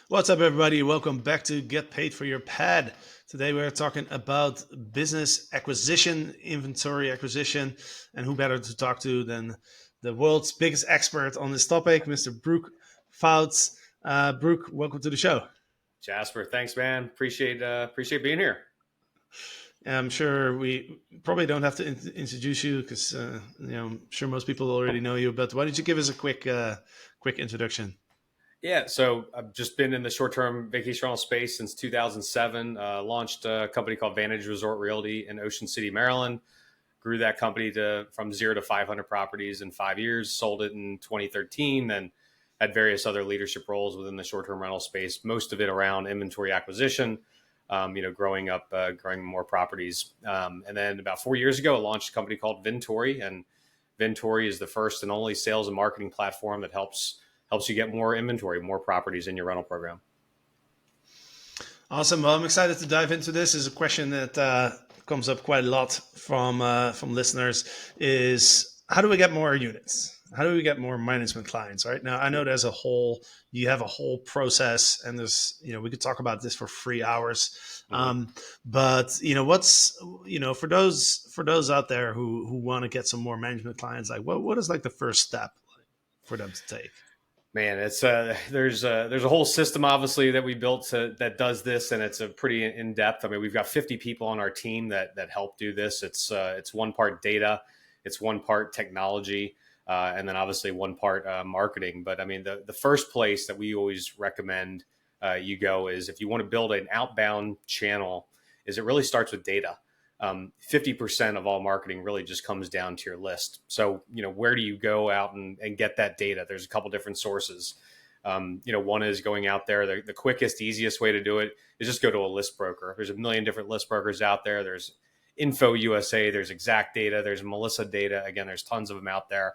What's up, everybody? Welcome back to Get Paid for Your Pad. Today we're talking about business acquisition, inventory acquisition, and who better to talk to than the world's biggest expert on this topic, Mr. Brooke Pfautz. Brooke, welcome to the show. Jasper, thanks, man. Appreciate being here. I'm sure we probably don't have to introduce you because I'm sure most people already know you. But why don't you give us a quick introduction? Yeah, so I've just been in the short-term vacation rental space since 2007. Launched a company called Vantage Resort Realty in Ocean City, Maryland. Grew that company from 0 to 500 properties in 5 years. Sold it in 2013, and had various other leadership roles within the short-term rental space. Most of it around inventory acquisition. Growing more properties. And then about 4 years ago, I launched a company called Vintory, and Vintory is the first and only sales and marketing platform that helps you get more inventory, more properties in your rental program. Awesome. Well, I'm excited to dive into this. Is a question that comes up quite a lot from listeners. Is how do we get more units? How do we get more management clients? Right now, I know you have a whole process, and we could talk about this for 3 hours. But what's for those out there who want to get some more management clients, like what is like the first step for them to take? Man, it's there's a whole system obviously that we built that does this, and it's a pretty in depth. I mean, we've got 50 people on our team that help do this. It's one part data, it's one part technology, and then obviously one part marketing. But I mean, the first place that we always recommend you go is if you want to build an outbound channel, is it really starts with data. 50% of all marketing really just comes down to your list. So, where do you go out and get that data? There's a couple different sources. One is going out there. The quickest, easiest way to do it is just go to a list broker. There's a million different list brokers out there. There's Info USA, there's Exact Data, there's Melissa Data. Again, there's tons of them out there.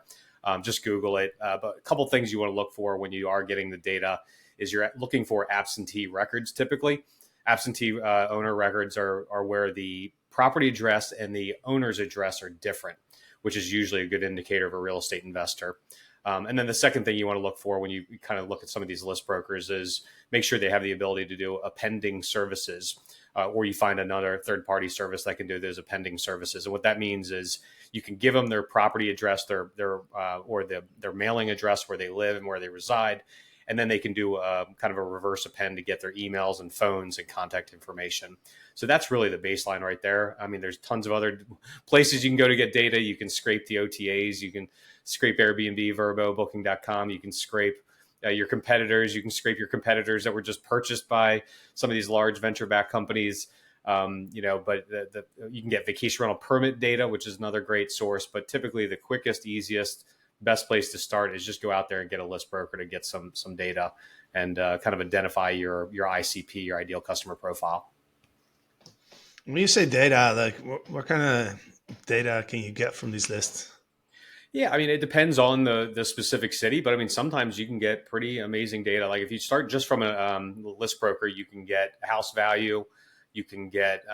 Just Google it. But a couple things you want to look for when you are getting the data is you're looking for absentee records. Typically, absentee owner records are where the property address and the owner's address are different, which is usually a good indicator of a real estate investor. And then the second thing you want to look for when you kind of look at some of these list brokers is make sure they have the ability to do appending services, or you find another third-party service that can do those appending services. And what that means is you can give them their property address, their mailing address where they live and where they reside, and then they can do kind of a reverse append to get their emails and phones and contact information. So that's really the baseline right there. I mean, there's tons of other places you can go to get data. You can scrape the OTAs. You can scrape Airbnb, Vrbo, Booking.com. You can scrape your competitors. You can scrape your competitors that were just purchased by some of these large venture-backed companies. But you can get vacation rental permit data, which is another great source. But typically the quickest, easiest, best place to start is just go out there and get a list broker to get some data and kind of identify your ICP, your ideal customer profile. When you say data, like what kind of data can you get from these lists? Yeah, I mean, it depends on the specific city, but I mean, sometimes you can get pretty amazing data. Like if you start just from a list broker, you can get house value, you can get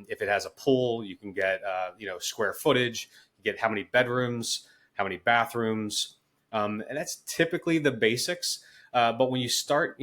if it has a pool, you can get square footage, you get how many bedrooms, how many bathrooms, and that's typically the basics. But when you start,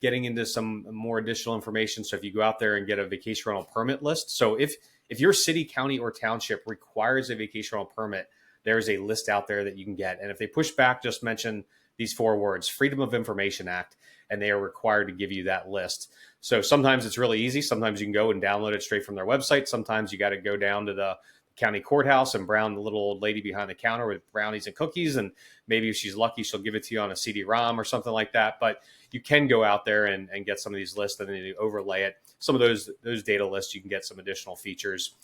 getting into some more additional information, so if you go out there and get a vacation rental permit list, so if your city, county, or township requires a vacation rental permit, there's a list out there that you can get. And if they push back, just mention these 4 words: Freedom of Information Act, and they are required to give you that list. So sometimes it's really easy. Sometimes you can go and download it straight from their website. Sometimes you got to go down to the county courthouse and brown the little old lady behind the counter with brownies and cookies. And maybe if she's lucky, she'll give it to you on a CD-ROM or something like that. But you can go out there and get some of these lists, and then you overlay it. Some of those data lists, you can get some additional features.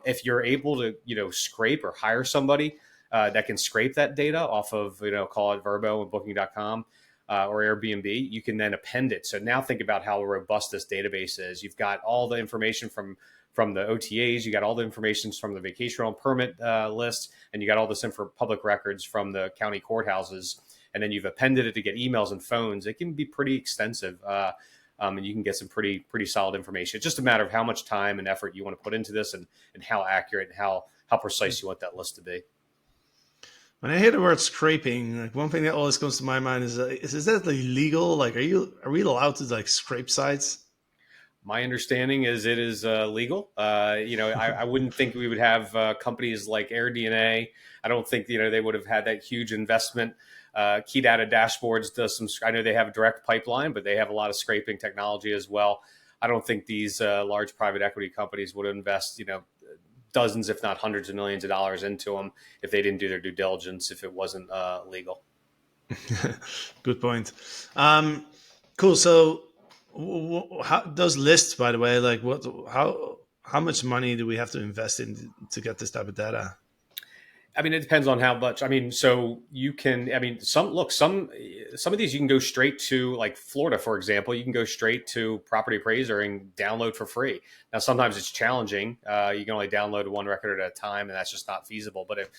If you're able to, scrape or hire somebody that can scrape that data off of, call it Vrbo and Booking.com or Airbnb, you can then append it. So now think about how robust this database is. You've got all the information from the OTAs, you got all the information from the vacation rental permit list, and you got all this public records from the county courthouses, and then you've appended it to get emails and phones. It can be pretty extensive, and you can get some pretty solid information. It's just a matter of how much time and effort you want to put into this, and how accurate and how precise you want that list to be. When I hear the word scraping, like one thing that always comes to my mind is that illegal? Like, are we allowed to like scrape sites? My understanding is it is legal. I wouldn't think we would have companies like AirDNA. I don't think they would have had that huge investment. Key Data Dashboards does some. I know they have a direct pipeline, but they have a lot of scraping technology as well. I don't think these large private equity companies would invest dozens, if not hundreds of millions of dollars into them if they didn't do their due diligence, if it wasn't legal. Good point. Um, cool. So, how those lists, by the way, like how much money do we have to invest in to get this type of data? I mean, it depends on how much. I mean, so you can. I mean, some of these you can go straight to, like Florida, for example. You can go straight to Property Appraiser and download for free. Now, sometimes it's challenging. You can only download one record at a time, and that's just not feasible. But if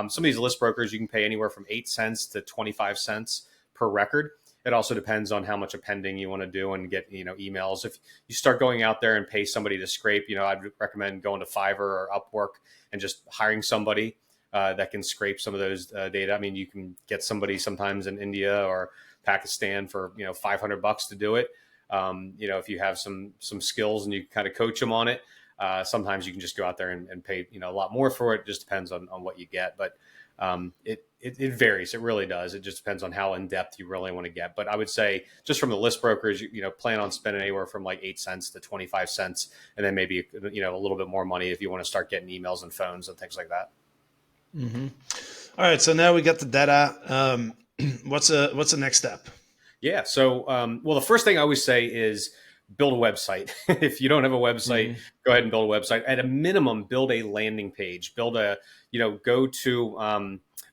some of these list brokers, you can pay anywhere from 8 cents to 25 cents per record. It also depends on how much appending you want to do and get emails. If you start going out there and pay somebody to scrape, I'd recommend going to Fiverr or Upwork and just hiring somebody that can scrape some of those data. I mean, you can get somebody sometimes in India or Pakistan for $500 to do it. If you have some skills and you kind of coach them on it, sometimes you can just go out there and pay a lot more for it. It just depends on what you get, but it varies. It really does. It just depends on how in depth you really want to get. But I would say just from the list brokers, plan on spending anywhere from like 8 cents to 25 cents, and then maybe a little bit more money if you want to start getting emails and phones and things like that. Mm-hmm. All right, so now we got the data. What's the next step? Yeah. So, well, the first thing I always say is build a website. If you don't have a website, go ahead and build a website. At a minimum, build a landing page. Go to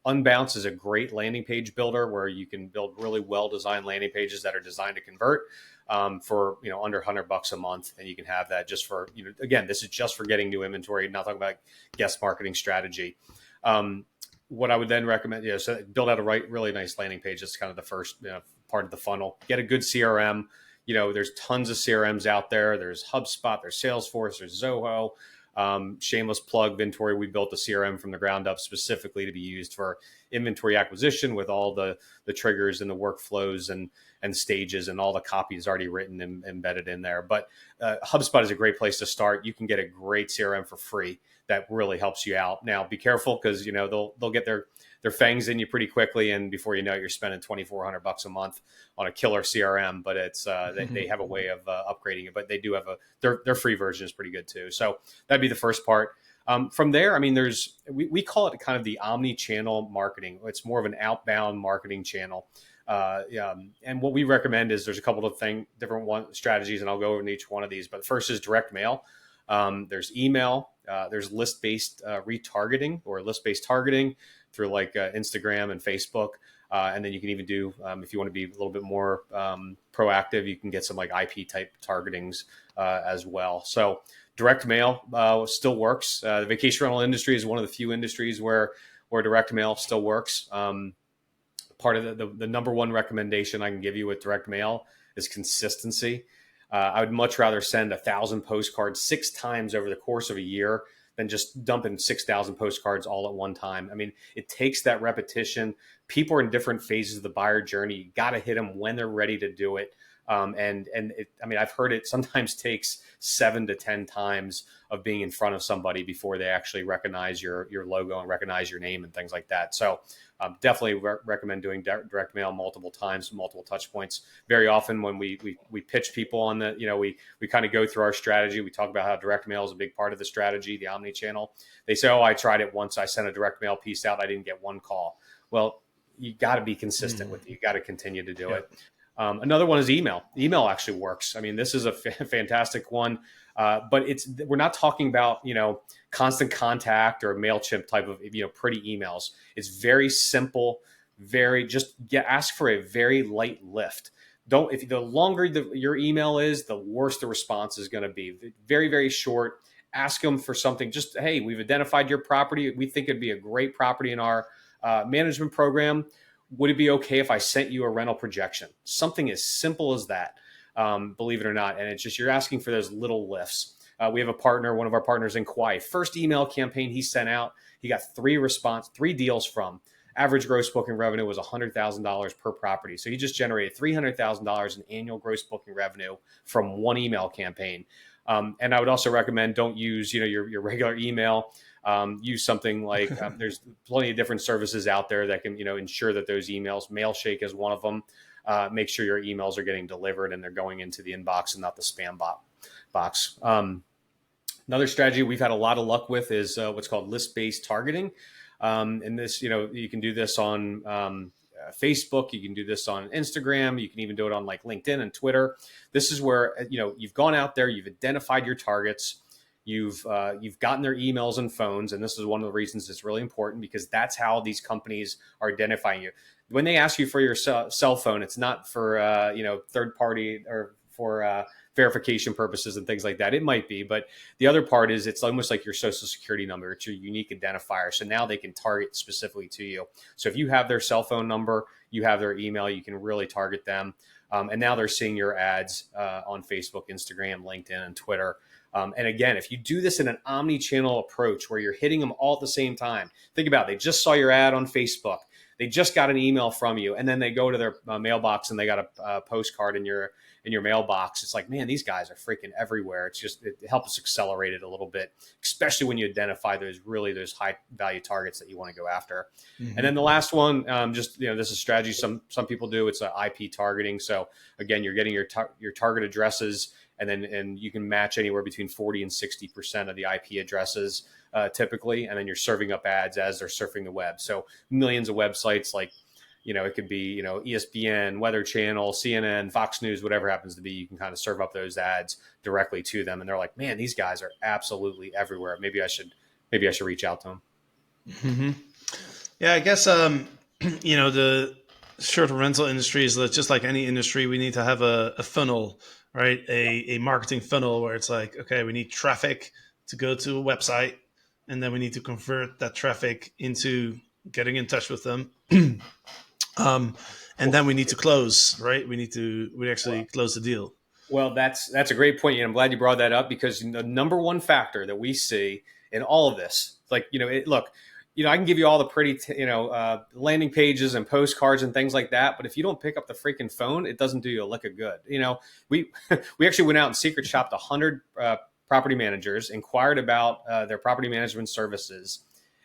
Unbounce is a great landing page builder where you can build really well-designed landing pages that are designed to convert for under $100 a month, and you can have that just for again, this is just for getting new inventory. Not talking about guest marketing strategy. What I would then recommend, so build out a really nice landing page. That's kind of the first part of the funnel. Get a good CRM. There's tons of CRMs out there. There's HubSpot, there's Salesforce, there's Zoho. Shameless plug, Vintory. We built a CRM from the ground up specifically to be used for inventory acquisition with all the triggers and the workflows and stages and all the copy is already written and embedded in there. But HubSpot is a great place to start. You can get a great CRM for free that really helps you out. Now, be careful because they'll get their fangs in you pretty quickly, and before you know it, you're spending $2,400 a month on a killer CRM. But it's they have a way of upgrading it. But they do have their free version is pretty good too. So that'd be the first part. From there, I mean, we call it kind of the omni-channel marketing. It's more of an outbound marketing channel. And what we recommend is there's a couple of different strategies, and I'll go over each one of these. But first is direct mail. There's email. There's list-based retargeting or list-based targeting through like Instagram and Facebook. And then you can even do, if you want to be a little bit more proactive, you can get some like IP type targetings as well. So direct mail still works. The vacation rental industry is one of the few industries where direct mail still works. Part of the number one recommendation I can give you with direct mail is consistency. I would much rather send 1,000 postcards 6 times over the course of a year than just dumping 6,000 postcards all at one time. I mean, it takes that repetition. People are in different phases of the buyer journey. You got to hit them when they're ready to do it. I've heard it sometimes takes 7 to 10 times of being in front of somebody before they actually recognize your logo and recognize your name and things like that. So definitely recommend doing direct mail multiple times, multiple touch points. Very often when we pitch people on we kind of go through our strategy. We talk about how direct mail is a big part of the strategy, the omni-channel. They say, oh, I tried it once. I sent a direct mail piece out. I didn't get one call. Well, you got to be consistent with it. You got to continue to do it. Another one is email. Email actually works. I mean, this is a fantastic one, but we're not talking about, constant contact or MailChimp type of, pretty emails. It's very simple, ask for a very light lift. If the longer your email is, the worse the response is going to be. Very, very short. Ask them for something. Just, hey, we've identified your property. We think it'd be a great property in our management program. Would it be okay if I sent you a rental projection? Something as simple as that, believe it or not. And it's just, you're asking for those little lifts. We have one of our partners in Kauai. First email campaign he sent out, he got 3 deals from. Average gross booking revenue was $100,000 per property. So he just generated $300,000 in annual gross booking revenue from one email campaign. And I would also recommend don't use, your regular email. Use something like there's plenty of different services out there that can, ensure that those emails, Mailshake is one of them. Make sure your emails are getting delivered and they're going into the inbox and not the spam box. Another strategy we've had a lot of luck with is what's called list-based targeting. And this, you can do this on Facebook. You can do this on Instagram. You can even do it on like LinkedIn and Twitter. This is where, you've gone out there, you've identified your targets. You've gotten their emails and phones. And this is one of the reasons it's really important, because that's how these companies are identifying you. When they ask you for your cell phone, it's not for, third party or for verification purposes and things like that. It might be, but the other part is it's almost like your social security number. It's your unique identifier. So now they can target specifically to you. So if you have their cell phone number, you have their email, you can really target them. And now they're seeing your ads on Facebook, Instagram, LinkedIn, and Twitter. And again, if you do this in an omni-channel approach where you're hitting them all at the same time, think about it. They just saw your ad on Facebook. They just got an email from you, and then they go to their mailbox and they got a postcard in your mailbox. It's like, man, these guys are freaking everywhere. It's just, it helps us accelerate it a little bit, especially when you identify those high value targets that you want to go after. Mm-hmm. And then the last one, this is a strategy some people do. It's IP targeting. So again, you're getting your target addresses, and you can match anywhere between 40 and 60% of the IP addresses typically, and then you're serving up ads as they're surfing the web. So millions of websites, like, it could be, ESPN, Weather Channel, CNN, Fox News, whatever happens to be, you can kind of serve up those ads directly to them. And they're like, man, these guys are absolutely everywhere. Maybe I should reach out to them. Mm-hmm. Yeah, I guess, the short-term rental industry is just like any industry. We need to have a funnel, right? A marketing funnel where it's like, okay, we need traffic to go to a website, and then we need to convert that traffic into getting in touch with them. And then we need to close, right? We actually close the deal. Well, that's a great point. And I'm glad you brought that up, because the number one factor that we see in all of this, like, look, I can give you all the pretty, landing pages and postcards and things like that. But if you don't pick up the freaking phone, it doesn't do you a lick of good. We actually went out and secret shopped 100 property managers, inquired about their property management services.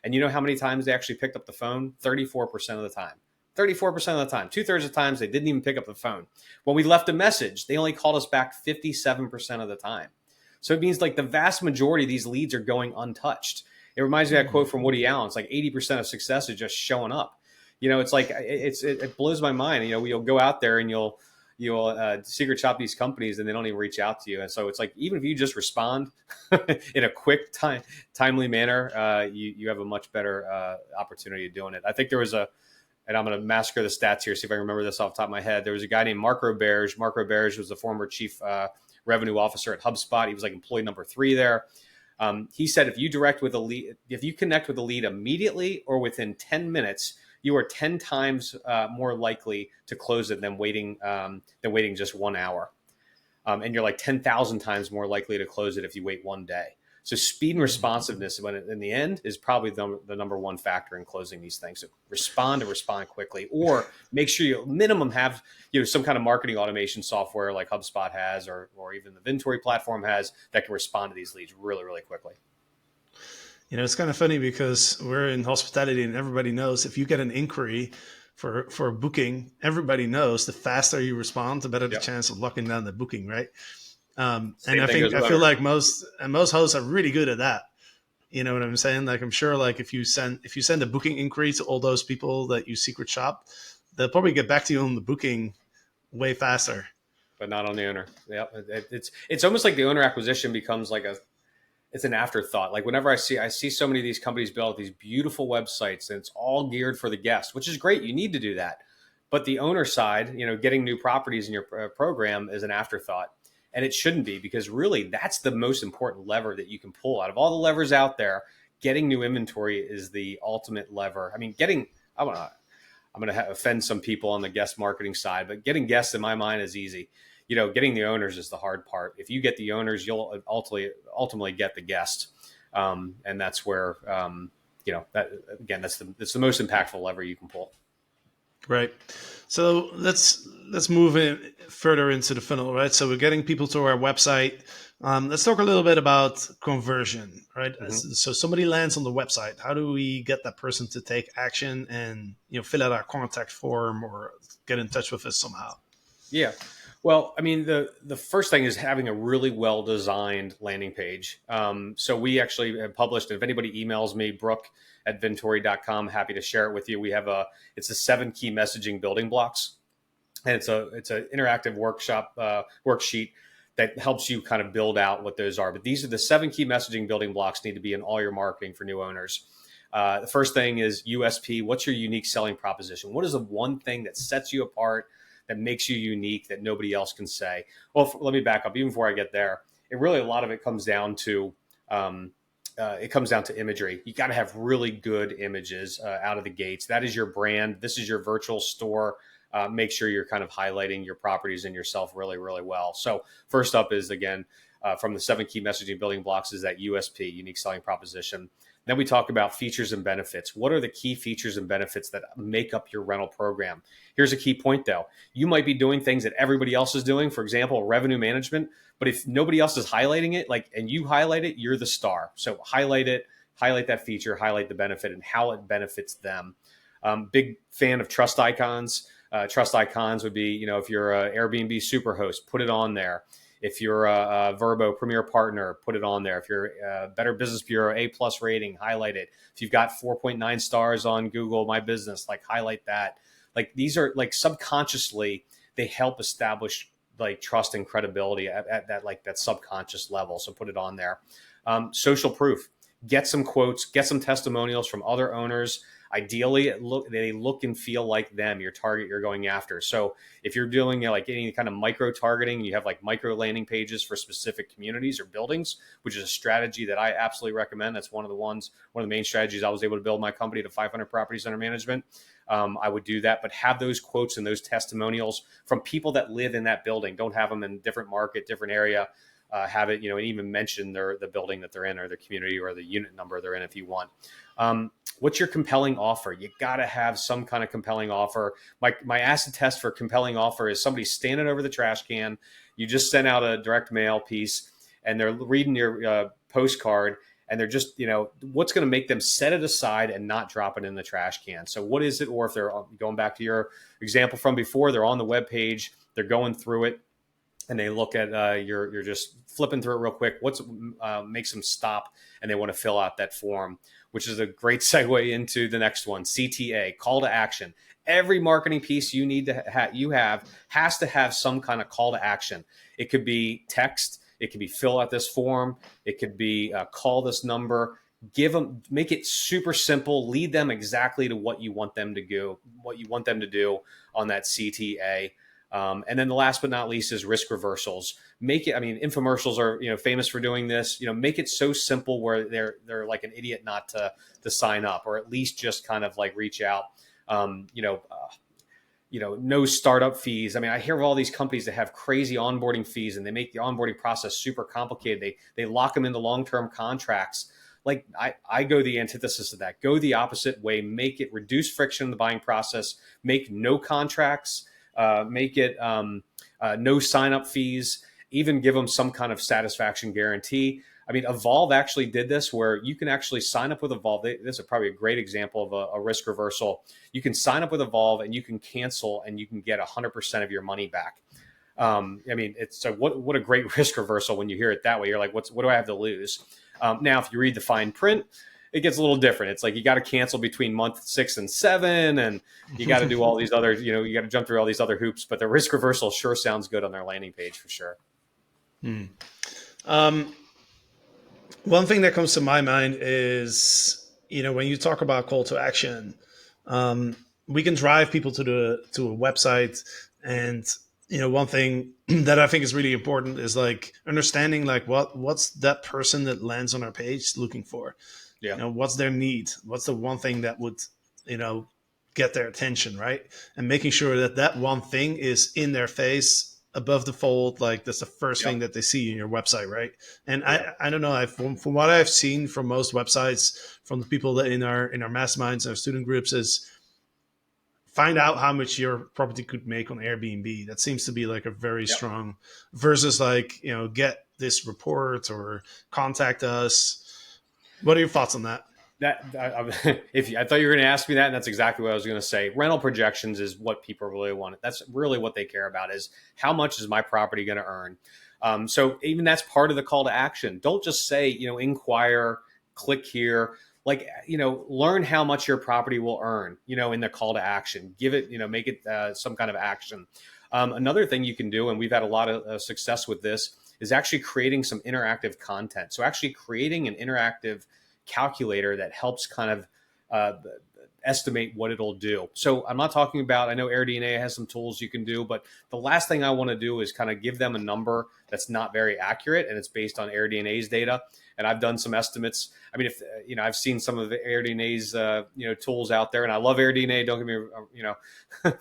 And you know how many times they actually picked up the phone? 34% of the time. 34% of the time. 2/3 of the times they didn't even pick up the phone. When we left a message, they only called us back 57% of the time. So it means like the vast majority of these leads are going untouched. It reminds me of that quote from Woody Allen. It's like 80% of success is just showing up. It's like, it blows my mind. You'll go out there and you'll secret shop these companies and they don't even reach out to you. And so it's like, even if you just respond in a quick, timely manner, you have a much better opportunity of doing it. I think there was and I'm going to massacre the stats here, see if I remember this off the top of my head. There was a guy named Mark Roberge. Mark Roberge was the former chief revenue officer at HubSpot. He was like employee number 3 there. He said, if you connect with a lead immediately or within 10 minutes, you are 10 times more likely to close it than waiting just 1 hour. And you're like 10,000 times more likely to close it if you wait 1 day. So speed and responsiveness, in the end, is probably the number one factor in closing these things. So respond quickly, or make sure you minimum have some kind of marketing automation software like HubSpot has, or even the Vintory platform has, that can respond to these leads really, really quickly. It's kind of funny because we're in hospitality and everybody knows if you get an inquiry for a booking, everybody knows the faster you respond, the better the chance of locking down the booking, right? And I feel like most hosts are really good at that. You know what I'm saying? Like, I'm sure, like, if you send a booking inquiry to all those people that you secret shop, they'll probably get back to you on the booking way faster. But not on the owner. Yeah, it's almost like the owner acquisition becomes like it's an afterthought. Like, whenever I see so many of these companies build these beautiful websites, and it's all geared for the guest, which is great. You need to do that. But the owner side, getting new properties in your program is an afterthought. And it shouldn't be, because really that's the most important lever that you can pull out of all the levers out there. Getting new inventory is the ultimate lever. I mean, I'm going to offend some people on the guest marketing side, but getting guests in my mind is easy. Getting the owners is the hard part. If you get the owners, you'll ultimately get the guest. And that's where, that again, that's the most impactful lever you can pull. Right. So let's move in further into the funnel, right? So we're getting people to our website. Let's talk a little bit about conversion, right? Mm-hmm. So somebody lands on the website. How do we get that person to take action and fill out our contact form or get in touch with us somehow? Yeah. Well, I mean, the first thing is having a really well designed landing page. So we actually have published, and if anybody emails me, Brooke@Vintori.com, happy to share it with you. It's the 7 key messaging building blocks, and it's an interactive worksheet that helps you kind of build out what those are. But these are the 7 key messaging building blocks need to be in all your marketing for new owners. The first thing is USP. What's your unique selling proposition? What is the one thing that sets you apart, that makes you unique, that nobody else can say? Well, let me back up. Even before I get there, a lot of it comes down to imagery. You got to have really good images out of the gates. That is your brand. This is your virtual store. Make sure you're kind of highlighting your properties and yourself really, really well. So first up is, again, from the 7 key messaging building blocks, is that USP, unique selling proposition. Then we talk about features and benefits. What are the key features and benefits that make up your rental program? Here's a key point, though. You might be doing things that everybody else is doing, for example, revenue management, but if nobody else is highlighting it, and you highlight it, you're the star. So highlight it, highlight that feature, highlight the benefit and how it benefits them. Big fan of trust icons. Trust icons would be, if you're an Airbnb superhost, put it on there. If you're a Verbo Premier Partner, put it on there. If you're a Better Business Bureau A+ rating, highlight it. If you've got 4.9 stars on Google My Business, highlight that. These are subconsciously, they help establish trust and credibility at that subconscious level. So put it on there. Social proof. Get some quotes, get some testimonials from other owners. Ideally, they look and feel like them, your target you're going after. So if you're doing any kind of micro targeting, you have micro landing pages for specific communities or buildings, which is a strategy that I absolutely recommend. That's one of the main strategies I was able to build my company to 500 properties under management. I would do that, but have those quotes and those testimonials from people that live in that building. Don't have them in different market, different area. Have it, and even mention the building that they're in, or the community, or the unit number they're in if you want. What's your compelling offer? You got to have some kind of compelling offer. My acid test for compelling offer is somebody standing over the trash can. You just sent out a direct mail piece and they're reading your postcard, and they're just, what's going to make them set it aside and not drop it in the trash can? So what is it? Or if they're going back to your example from before, they're on the web page, they're going through it, and they look at you're just flipping through it real quick. What's makes them stop, and they want to fill out that form, which is a great segue into the next one, CTA, call to action. Every marketing piece you need to has to have some kind of call to action. It could be text, it could be fill out this form, it could be call this number. Make it super simple. Lead them exactly to what you want them to do on that CTA. And then the last but not least is risk reversals. Infomercials are, famous for doing this. Make it so simple where they're like an idiot not to sign up, or at least just kind of reach out. No startup fees. I hear of all these companies that have crazy onboarding fees, and they make the onboarding process super complicated. They lock them into long-term contracts. I go the antithesis of that. Go the opposite way. Make it reduce friction in the buying process. Make no contracts. Make it no sign-up fees. Even give them some kind of satisfaction guarantee. Evolve actually did this, where you can actually sign up with Evolve. This is probably a great example of a risk reversal. You can sign up with Evolve and you can cancel, and you can get 100% of your money back. It's what a great risk reversal when you hear it that way. You're like, what do I have to lose? Now, if you read the fine print, it gets a little different. It's you got to cancel between month 6 and 7, and you got to do all these other, you got to jump through all these other hoops. But the risk reversal sure sounds good on their landing page for sure. One thing that comes to my mind is, when you talk about call to action, we can drive people to a website, and one thing that I think is really important is understanding what's that person that lands on our page looking for. Yeah. What's their need? What's the one thing that would, get their attention, right? And making sure that one thing is in their face above the fold, like that's the first Yep. thing that they see in your website, right? And Yep. I don't know, from what I've seen from most websites, from the people that in our masterminds, our student groups, is find out how much your property could make on Airbnb. That seems to be like a very Yep. strong versus like, get this report or contact us. What are your thoughts on that? If I thought you were going to ask me that, and that's exactly what I was going to say. Rental projections is what people really want. That's really what they care about, is how much is my property going to earn. So even that's part of the call to action. Don't just say, inquire, click here. Like, learn how much your property will earn, in the call to action. Give it, make it some kind of action. Another thing you can do, and we've had a lot of success with this, is actually creating some interactive content. So actually creating an interactive calculator that helps kind of estimate what it'll do. So I'm not talking about, I know AirDNA has some tools you can do, but the last thing I want to do is kind of give them a number that's not very accurate, and it's based on AirDNA's data. And I've done some estimates. I mean, if I've seen some of the AirDNA's tools out there, and I love AirDNA. Don't get me, I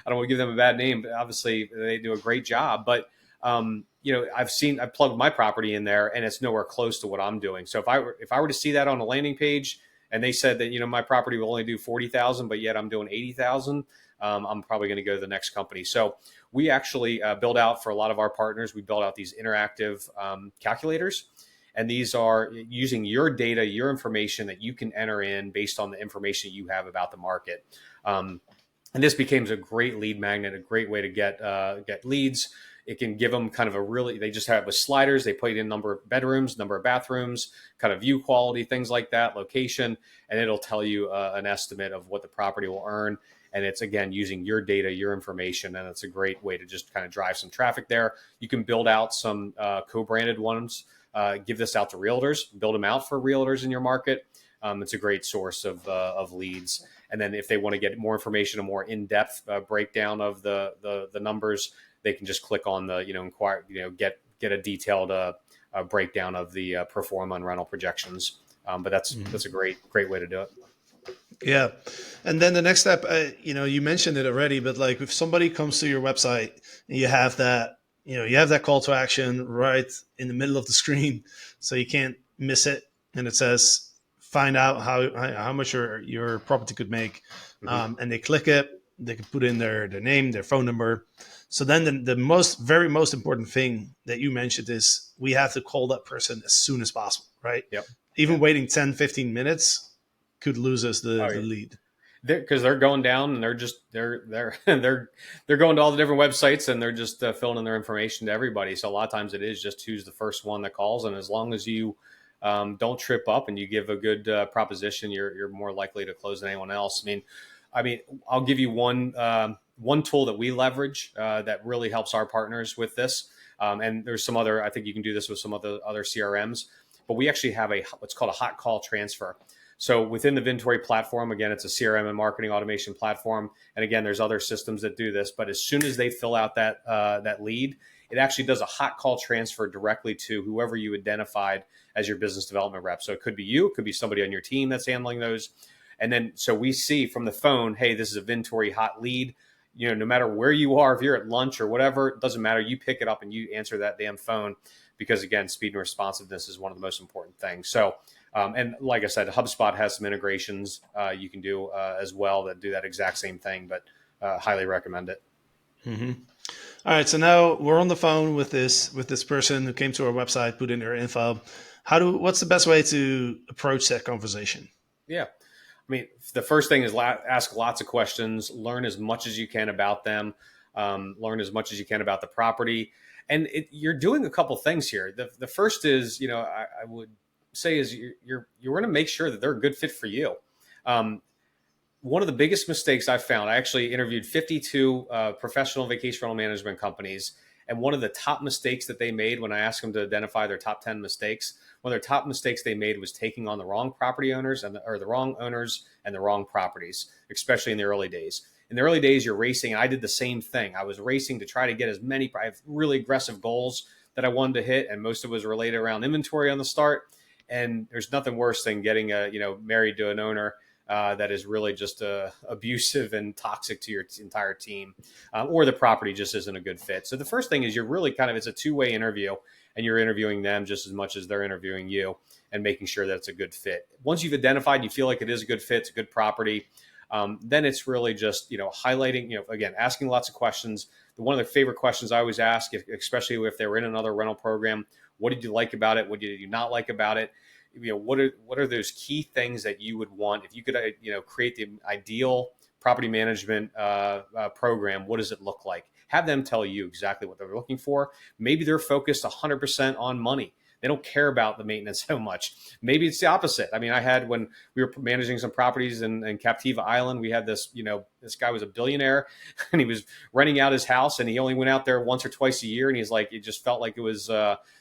don't want to give them a bad name, but obviously they do a great job. But I've plugged my property in there, and it's nowhere close to what I'm doing. So if I were to see that on a landing page, and they said that my property will only do 40,000, but yet I'm doing 80,000, I'm probably going to go to the next company. So we actually build out for a lot of our partners. We build out these interactive calculators, and these are using your data, your information that you can enter in based on the information you have about the market. And this becomes a great lead magnet, a great way to get leads. It can give them kind of they just have with sliders, they put in number of bedrooms, number of bathrooms, kind of view quality, things like that, location, and it'll tell you an estimate of what the property will earn. And it's, again, using your data, your information, and it's a great way to just kind of drive some traffic there. You can build out some co-branded ones, give this out to realtors, build them out for realtors in your market. It's a great source of leads. And then if they want to get more information, a more in-depth breakdown of the numbers, they can just click on the, inquire, get a detailed breakdown of the pro forma and rental projections. But that's a great way to do it. Yeah. And then the next step, you mentioned it already, but like if somebody comes to your website and you have that call to action right in the middle of the screen, so you can't miss it. And it says, find out how much your property could make. Mm-hmm. And they click it, they can put in their name, their phone number. So then the very most important thing that you mentioned is we have to call that person as soon as possible, right? Yep. Even waiting 10, 15 minutes could lose us the Oh, yeah. lead. Because they're going down, and they're going to all the different websites, and they're just filling in their information to everybody. So a lot of times it is just who's the first one that calls, and as long as you don't trip up and you give a good proposition, you're more likely to close than anyone else. I mean, I'll give you one tool that we leverage that really helps our partners with this. And there's some other, I think you can do this with some other CRMs, but we actually have what's called a hot call transfer. So within the Vintory platform, again, it's a CRM and marketing automation platform. And again, there's other systems that do this, but as soon as they fill out that lead, it actually does a hot call transfer directly to whoever you identified as your business development rep. So it could be you, it could be somebody on your team that's handling those. And then, so we see from the phone, hey, this is a Vintory hot lead. No matter where you are, if you're at lunch or whatever, it doesn't matter. You pick it up and you answer that damn phone, because again, speed and responsiveness is one of the most important things. So, and like I said, HubSpot has some integrations you can do as well that do that exact same thing, but highly recommend it. Mm-hmm. All right. So now we're on the phone with this person who came to our website, put in their info. What's the best way to approach that conversation? Yeah. The first thing is ask lots of questions, learn as much as you can about them, learn as much as you can about the property. And you're doing a couple things here. The first is, I would say is you're going to make sure that they're a good fit for you. One of the biggest mistakes I've found, I actually interviewed 52 professional vacation rental management companies. And one of the top mistakes that they made when I asked them to identify their top 10 mistakes, one of their top mistakes they made was taking on the wrong property owners or the wrong owners and the wrong properties, especially in the early days. In the early days, you're racing. And I did the same thing. I was racing to try to get as many. I have really aggressive goals that I wanted to hit, and most of it was related around inventory on the start. And there's nothing worse than getting married to an owner that is really just abusive and toxic to your entire team, or the property just isn't a good fit. So the first thing is you're really it's a two-way interview, and you're interviewing them just as much as they're interviewing you and making sure that it's a good fit. Once you've identified, you feel like it is a good fit, it's a good property, then it's really just, highlighting, again, asking lots of questions. One of the favorite questions I always ask, especially if they were in another rental program, what did you like about it? What did you not like about it? What are those key things that you would want if you could, create the ideal property management program? What does it look like? Have them tell you exactly what they're looking for. Maybe they're focused 100% on money. They don't care about the maintenance so much. Maybe it's the opposite. I mean, I had, when we were managing some properties in Captiva Island, we had this, this guy was a billionaire and he was renting out his house, and he only went out there once or twice a year. And he's like, it just felt like it was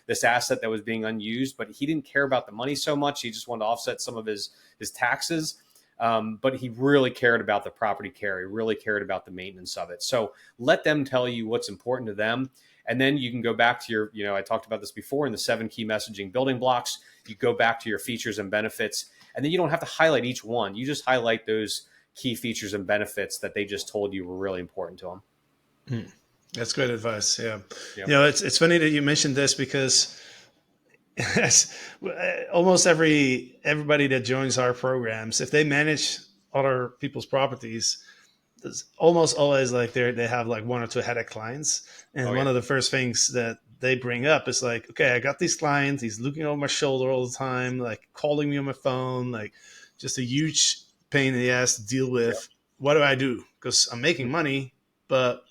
this asset that was being unused, but he didn't care about the money so much. He just wanted to offset some of his taxes. But he really cared about the property care. He really cared about the maintenance of it. So let them tell you what's important to them. And then you can go back to your, I talked about this before in the 7 key messaging building blocks. You go back to your features and benefits, and then you don't have to highlight each one. You just highlight those key features and benefits that they just told you were really important to them. That's great advice. Yeah. Yep. It's funny that you mentioned this, because almost everybody that joins our programs, if they manage other people's properties, it's almost always like they have like 1 or 2 headache clients. And one of the first things that they bring up is like, okay, I got these clients, he's looking over my shoulder all the time, like calling me on my phone, like just a huge pain in the ass to deal with. Yep. What do I do? Because I'm making money, but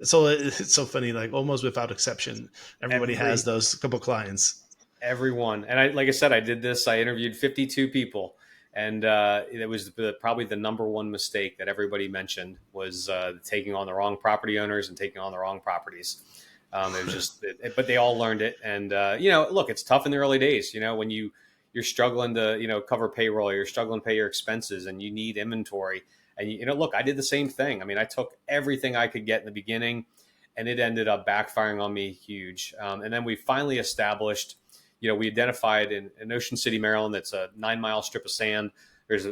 it's so funny, like almost without exception, everybody has those couple clients. Everyone. And like I said, I did this. I interviewed 52 people. And it was probably the number one mistake that everybody mentioned was taking on the wrong property owners and taking on the wrong properties. It was just, but they all learned it. And, look, it's tough in the early days, when you're struggling to, cover payroll, you're struggling to pay your expenses, and you need inventory. And, look, I did the same thing. I mean, I took everything I could get in the beginning, and it ended up backfiring on me huge. And then we finally established, we identified in Ocean City, Maryland, that's a 9-mile strip of sand. There's,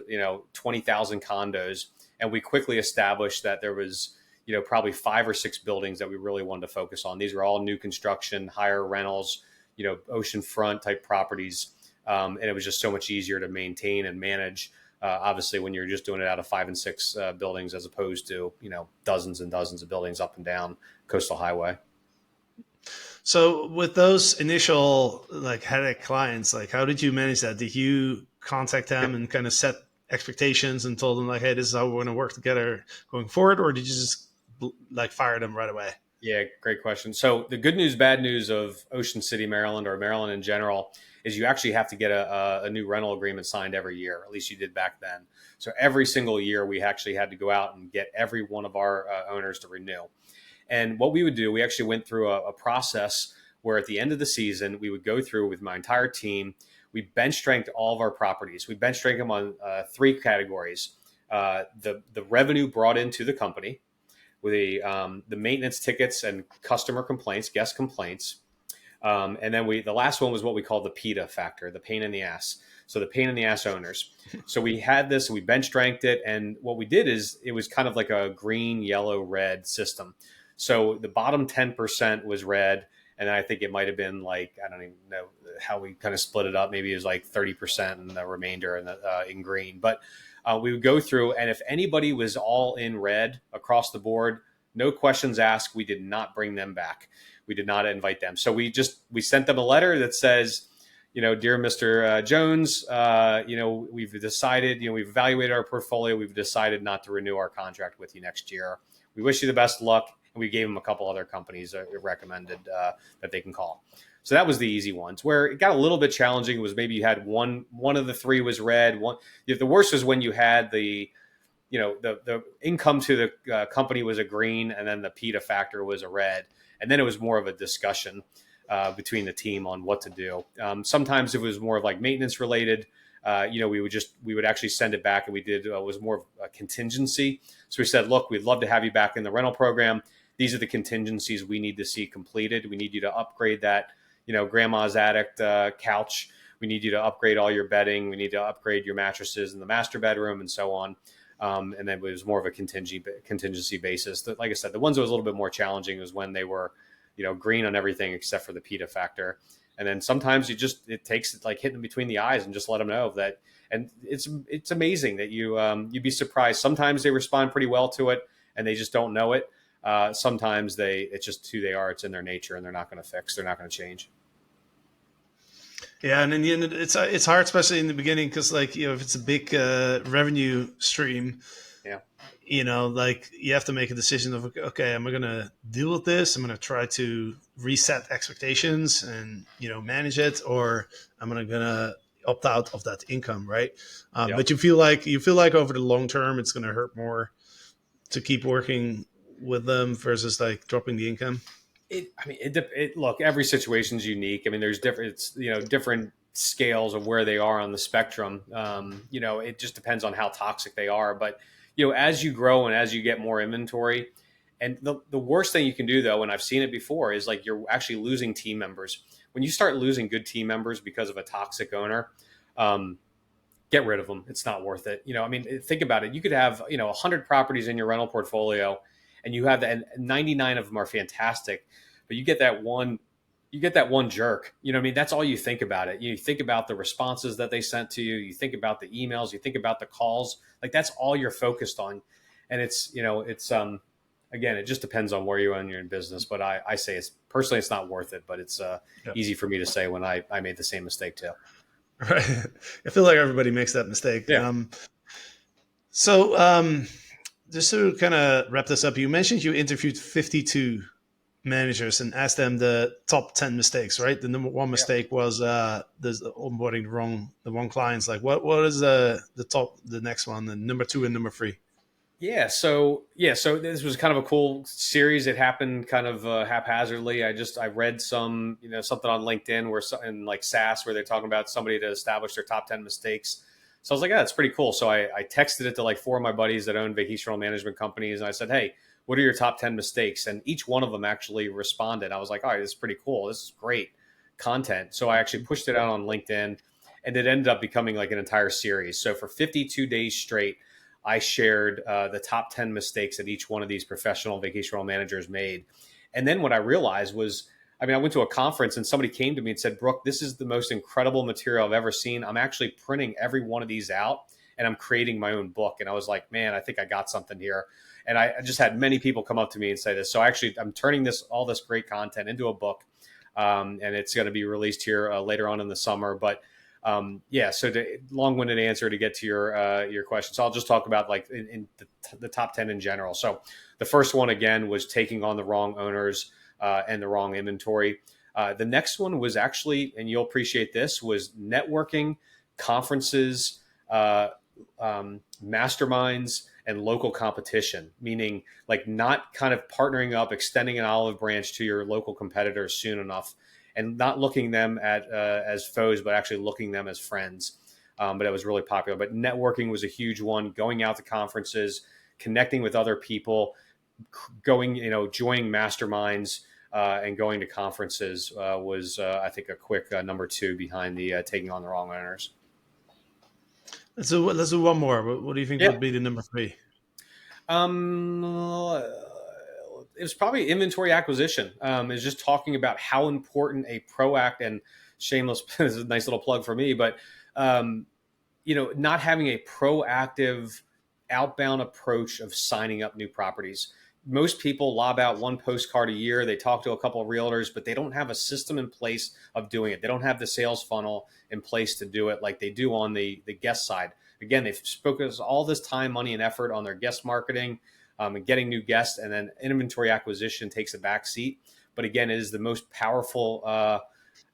20,000 condos. And we quickly established that there was, probably 5 or 6 buildings that we really wanted to focus on. These were all new construction, higher rentals, oceanfront type properties. And it was just so much easier to maintain and manage, obviously, when you're just doing it out of 5 and 6 buildings, as opposed to, dozens and dozens of buildings up and down Coastal Highway. So with those initial headache clients, how did you manage that? Did you contact them and kind of set expectations and told them hey, this is how we're going to work together going forward? Or did you just fire them right away? Yeah, great question. So the good news, bad news of Ocean City, Maryland, or Maryland in general, is you actually have to get a new rental agreement signed every year. At least you did back then. So every single year we actually had to go out and get every one of our owners to renew. And what we would do, we actually went through a process where at the end of the season, we would go through with my entire team. We bench strength all of our properties. We bench strength them on 3 categories. The revenue brought into the company, with the maintenance tickets and customer complaints, guest complaints. And then the last one was what we call the PETA factor, the pain in the ass. So the pain in the ass owners. So we had this, we bench strengthed it. And what we did is it was kind of like a green, yellow, red system. So the bottom 10% was red. And I think it might have been I don't even know how we kind of split it up. Maybe it was 30% and the remainder in green. But we would go through, and if anybody was all in red across the board, no questions asked, we did not bring them back. We did not invite them. So we sent them a letter that says, dear Mr. Jones, we've decided, we've evaluated our portfolio. We've decided not to renew our contract with you next year. We wish you the best luck. And we gave them a couple other companies recommended that they can call. So that was the easy ones. Where it got a little bit challenging was maybe you had one of the 3 was red. The worst was when you had the income to the company was a green, and then the PETA factor was a red. And then it was more of a discussion between the team on what to do. Sometimes it was more of maintenance related. We would actually send it back, and we did was more of a contingency. So we said, look, we'd love to have you back in the rental program. These are the contingencies we need to see completed. We need you to upgrade that, grandma's attic couch We need you to upgrade all your bedding. We need to upgrade your mattresses in the master bedroom and so on. And then it was more of a contingency basis. That, like I said, the ones that was a little bit more challenging was when they were, green on everything except for the PETA factor. And then sometimes it takes like hitting them between the eyes and just let them know that. And it's amazing that you'd be surprised. Sometimes they respond pretty well to it and they just don't know it. Sometimes it's just who they are. It's in their nature and they're not going to fix. They're not going to change. Yeah, and in the end, it's hard, especially in the beginning, because if it's a big revenue stream, yeah, like you have to make a decision of, okay, am I going to deal with this? I'm going to try to reset expectations and manage it, or am I going to opt out of that income, right? Yep. But you feel like over the long term, it's going to hurt more to keep working with them versus like dropping the income. Look, every situation is unique. I mean, there's different scales of where they are on the spectrum. It just depends on how toxic they are. But, as you grow and as you get more inventory, and the worst thing you can do, though, and I've seen it before, is like you're actually losing team members. When you start losing good team members because of a toxic owner, get rid of them. It's not worth it. Think about it. You could have, 100 properties in your rental portfolio, and you have and 99 of them are fantastic, but you get that one jerk. That's all you think about it. You think about the responses that they sent to you. You think about the emails. You think about the calls. Like that's all you're focused on. And again, it just depends on where you are in your business. But I say it's not worth it. But it's easy for me to say when I made the same mistake too. Right. I feel like everybody makes that mistake. Yeah. Just to kind of wrap this up, you mentioned you interviewed 52 managers and asked them the top 10 mistakes, right? The number one mistake was onboarding the wrong clients. Like what is the next one, the number 2 and number 3? So this was kind of a cool series. It happened kind of haphazardly. I read some, something on LinkedIn in like SaaS where they're talking about somebody to establish their top 10 mistakes. So I was like, that's pretty cool. So I texted it to like 4 of my buddies that own vacation rental management companies. And I said, hey, what are your top 10 mistakes? And each one of them actually responded. I was like, all right, this is pretty cool. This is great content. So I actually pushed it out on LinkedIn and it ended up becoming like an entire series. So for 52 days straight, I shared the top 10 mistakes that each one of these professional vacation rental managers made. And then what I realized was, I went to a conference and somebody came to me and said, Brooke, this is the most incredible material I've ever seen. I'm actually printing every one of these out and I'm creating my own book. And I was like, man, I think I got something here. And I just had many people come up to me and say this. So actually, I'm turning all this great content into a book. And it's going to be released here later on in the summer. But so long-winded answer to get to your question. So I'll just talk about like in the top 10 in general. So the first one, again, was taking on the wrong owners and the wrong inventory. The next one was actually, and you'll appreciate this, was networking, conferences, masterminds, and local competition, meaning like not kind of partnering up, extending an olive branch to your local competitors soon enough, and not looking them at as foes, but actually looking them as friends. But it was really popular. But networking was a huge one. Going out to conferences, connecting with other people, joining masterminds, and going to conferences was, I think, a quick number 2 behind the taking on the wrong owners. Let's do one more. What do you think would be the number 3? It was probably inventory acquisition. Is just talking about how important a proactive, and shameless, this is a nice little plug for me, but not having a proactive outbound approach of signing up new properties. Most people lob out one postcard a year. They talk to a couple of realtors, but they don't have a system in place of doing it. They don't have the sales funnel in place to do it like they do on the guest side. Again, they've focused all this time, money, and effort on their guest marketing and getting new guests, and then inventory acquisition takes a back seat. But again, it is the most powerful.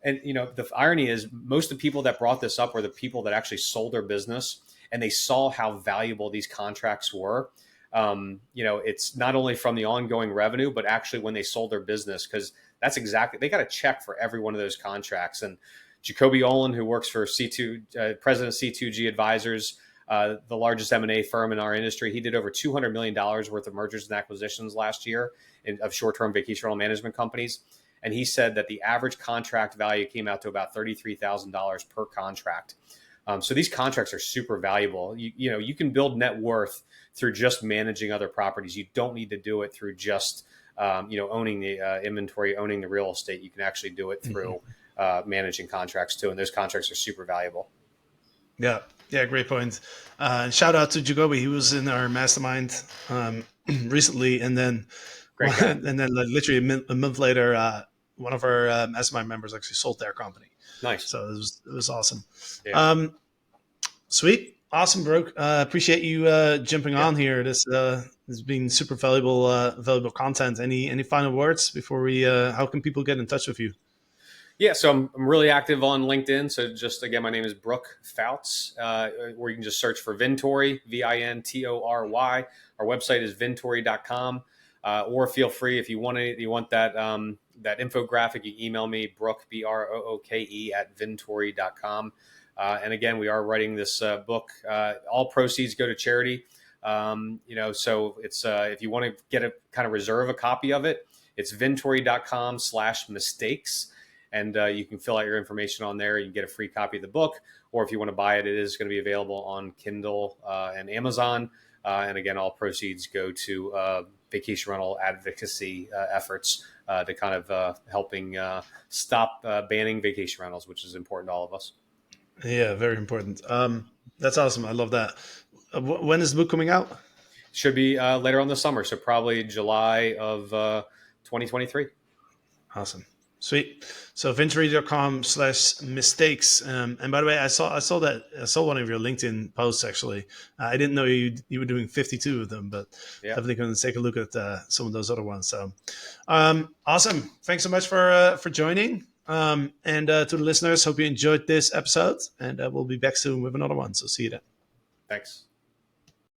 And the irony is most of the people that brought this up were the people that actually sold their business, and they saw how valuable these contracts were. It's not only from the ongoing revenue, but actually when they sold their business, because that's exactly, they got a check for every one of those contracts. And Jacoby Olin, who works for president of C2G Advisors, the largest M&A firm in our industry, he did over $200 million worth of mergers and acquisitions last year of short-term vacation rental management companies. and he said that the average contract value came out to about $33,000 per contract. So these contracts are super valuable. You can build net worth through just managing other properties. You don't need to do it through just owning the inventory, owning the real estate. You can actually do it through managing contracts too, and those contracts are super valuable. Yeah, great point. And shout out to Jacoby. He was in our mastermind recently, and then literally a month later, one of our mastermind members actually sold their company. Nice. So it was awesome. Yeah. Sweet, awesome, Brooke. Appreciate you jumping on here. This has been super valuable content. Any final words before we? How can people get in touch with you? Yeah, so I'm really active on LinkedIn. So just again, my name is Brooke Pfautz, or you can just search for Vintory, Vintory. Our website is vintory.com. Or feel free if you want that that infographic, you email me, Brooke, BROOKE at vintory.com. And again, we are writing this book. All proceeds go to charity. So it's if you want to reserve a copy of it, it's vintory.com/mistakes. And you can fill out your information on there. You can get a free copy of the book. Or if you want to buy it, it is going to be available on Kindle and Amazon. And again, all proceeds go to vacation rental advocacy efforts to kind of helping stop banning vacation rentals, which is important to all of us. Yeah, very important. That's awesome. I love that. When is the book coming out? Should be later on this summer. So probably July of 2023. Awesome. Sweet. So vintory.com/mistakes. And by the way, I saw one of your LinkedIn posts actually. I didn't know you were doing 52 of them, but definitely going to take a look at some of those other ones. So awesome. Thanks so much for joining. And to the listeners, hope you enjoyed this episode, and we'll be back soon with another one. So see you then. Thanks.